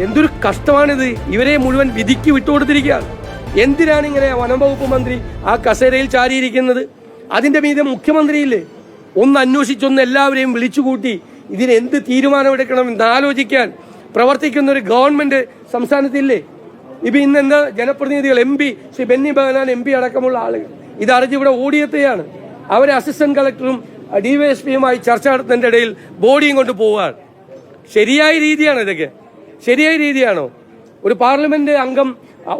എന്തൊരു കഷ്ടമാണിത്. ഇവരെ മുഴുവൻ വിധിക്ക് വിട്ടുകൊടുത്തിരിക്കുകയാണ്. എന്തിനാണ് ഇങ്ങനെ വനം വകുപ്പ് മന്ത്രി ആ കസേരയിൽ ചാരിയിരിക്കുന്നത്? അതിന്റെ മീതെ മുഖ്യമന്ത്രിയില്ലേ? ഒന്ന് അന്വേഷിച്ചൊന്ന് എല്ലാവരെയും വിളിച്ചുകൂട്ടി ഇതിനെന്ത് തീരുമാനമെടുക്കണമെന്ന് ആലോചിക്കാൻ പ്രവർത്തിക്കുന്ന ഒരു ഗവൺമെന്റ് സംസ്ഥാനത്തില്ലേ? ഇപ്പൊ ഇന്നെന്താ ജനപ്രതിനിധികൾ MP ശ്രീ ബെന്നി ബെഹനാൻ MP അടക്കമുള്ള ആളുകൾ ഇതറിഞ്ഞ് ഇവിടെ ഓടിയെത്തുകയാണ്. അവരെ അസിസ്റ്റന്റ് കളക്ടറും DYSPയുമായി ചർച്ച നടത്തുന്നതിന്റെ ഇടയിൽ ബോഡിയും കൊണ്ട് പോവുകയാണ്. ശരിയായ രീതിയാണോ ഇതൊക്കെ? ശരിയായ രീതിയാണോ? ഒരു പാർലമെന്റ് അംഗം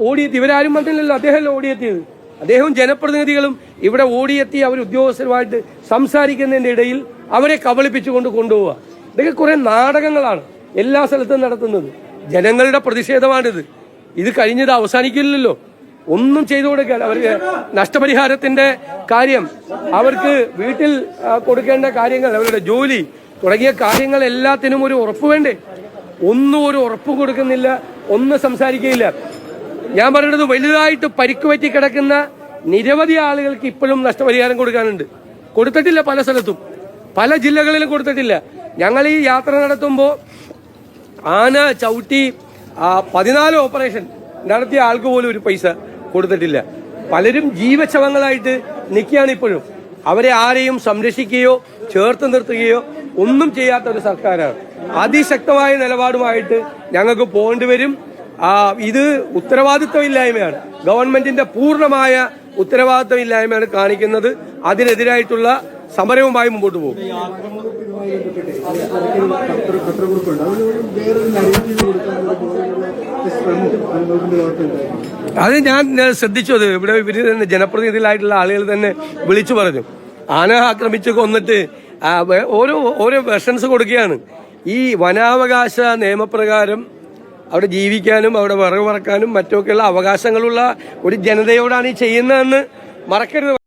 ഓടിയെത്തി, ഇവരാരും വന്നില്ലല്ലോ, അദ്ദേഹമല്ല ഓടിയെത്തിയത്. അദ്ദേഹവും ജനപ്രതിനിധികളും ഇവിടെ ഓടിയെത്തി അവർ ഉദ്യോഗസ്ഥരുമായിട്ട് സംസാരിക്കുന്നതിന്റെ ഇടയിൽ അവരെ കബളിപ്പിച്ചുകൊണ്ട് കൊണ്ടുപോവുക. ഇതൊക്കെ കുറെ നാടകങ്ങളാണ് എല്ലാ സ്ഥലത്തും നടത്തുന്നത്. ജനങ്ങളുടെ പ്രതിഷേധമാണിത്. ഇത് കഴിഞ്ഞത് അവസാനിക്കില്ലല്ലോ. ഒന്നും ചെയ്തു കൊടുക്കാൻ അവർക്ക് നഷ്ടപരിഹാരത്തിന്റെ കാര്യം, അവർക്ക് വീട്ടിൽ കൊടുക്കേണ്ട കാര്യങ്ങൾ, അവരുടെ ജോലി തുടങ്ങിയ കാര്യങ്ങൾ എല്ലാത്തിനും ഒരു ഉറപ്പ് വേണ്ടേ? ഒന്നും ഒരു ഉറപ്പ് കൊടുക്കുന്നില്ല, ഒന്നും സംസാരിക്കുകയില്ല. ഞാൻ പറയുന്നത് വലുതായിട്ട് പരിക്ക് പറ്റി കിടക്കുന്ന നിരവധി ആളുകൾക്ക് ഇപ്പോഴും നഷ്ടപരിഹാരം കൊടുക്കാനുണ്ട്. കൊടുത്തിട്ടില്ല, പല സ്ഥലത്തും പല ജില്ലകളിലും കൊടുത്തിട്ടില്ല. ഞങ്ങൾ ഈ യാത്ര നടത്തുമ്പോൾ ആന ചവിട്ടി 14 ഓപ്പറേഷൻ നടത്തിയ ആൾക്ക് പോലും ഒരു പൈസ കൊടുത്തിട്ടില്ല. പലരും ജീവശവങ്ങളായിട്ട് നിൽക്കുകയാണ് ഇപ്പോഴും. അവരെ ആരെയും സംരക്ഷിക്കുകയോ ചേർത്ത് നിർത്തുകയോ ഒന്നും ചെയ്യാത്ത ഒരു സർക്കാരാണ്. അതിശക്തമായ നിലപാടുമായിട്ട് ഞങ്ങൾക്ക് പോകേണ്ടി വരും. ഇത് ഉത്തരവാദിത്വമില്ലായ്മയാണ്, ഗവൺമെന്റിന്റെ പൂർണ്ണമായ ഉത്തരവാദിത്വമില്ലായ്മയാണ് കാണിക്കുന്നത്. അതിനെതിരായിട്ടുള്ള സമരവുമായി മുമ്പോട്ട് പോകും. അത് ഞാൻ ശ്രദ്ധിച്ചത് ഇവിടെ ഇവര് തന്നെ ജനപ്രതിനിധികളായിട്ടുള്ള ആളുകൾ തന്നെ വിളിച്ചു പറഞ്ഞു. ആന ആക്രമിച്ച് കൊന്നിട്ട് ഓരോ വെർഷൻസ് കൊടുക്കുകയാണ്. ഈ വനാവകാശ നിയമപ്രകാരം അവിടെ ജീവിക്കാനും അവിടെ വിറക് പറക്കാനും മറ്റൊക്കെയുള്ള അവകാശങ്ങളുള്ള ഒരു ജനതയോടാണ് ഈ ചെയ്യുന്നതെന്ന് മറക്കരുത്.